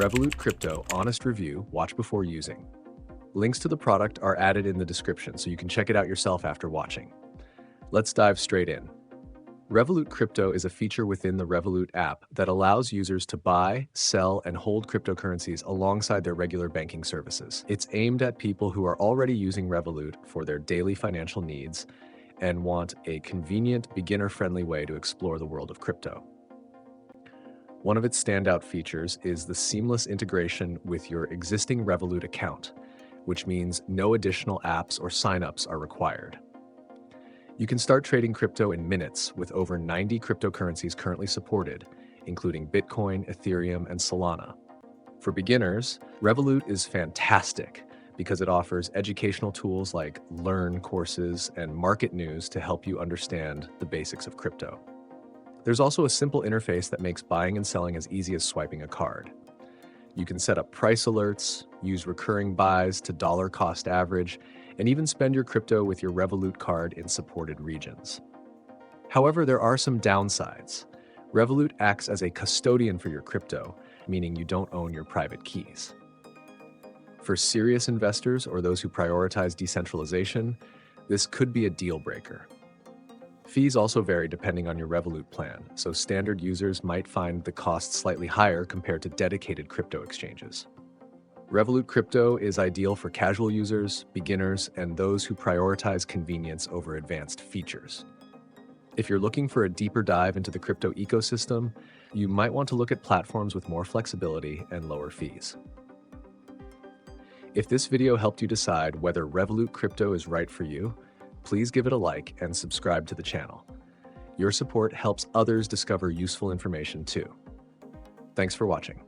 Revolut Crypto Honest Review, watch before using. Links to the product are added in the description so you can check it out yourself after watching. Let's dive straight in. Revolut Crypto is a feature within the Revolut app that allows users to buy, sell, and hold cryptocurrencies alongside their regular banking services. It's aimed at people who are already using Revolut for their daily financial needs and want a convenient, beginner-friendly way to explore the world of crypto. One of its standout features is the seamless integration with your existing Revolut account, which means no additional apps or signups are required. You can start trading crypto in minutes with over 90 cryptocurrencies currently supported, including Bitcoin, Ethereum, and Solana. For beginners, Revolut is fantastic because it offers educational tools like Learn courses and market news to help you understand the basics of crypto. There's also a simple interface that makes buying and selling as easy as swiping a card. You can set up price alerts, use recurring buys to dollar cost average, and even spend your crypto with your Revolut card in supported regions. However, there are some downsides. Revolut acts as a custodian for your crypto, meaning you don't own your private keys. For serious investors or those who prioritize decentralization, this could be a deal breaker. Fees also vary depending on your Revolut plan, so standard users might find the cost slightly higher compared to dedicated crypto exchanges. Revolut Crypto is ideal for casual users, beginners, and those who prioritize convenience over advanced features. If you're looking for a deeper dive into the crypto ecosystem, you might want to look at platforms with more flexibility and lower fees. If this video helped you decide whether Revolut Crypto is right for you, please give it a like and subscribe to the channel. Your support helps others discover useful information too. Thanks for watching.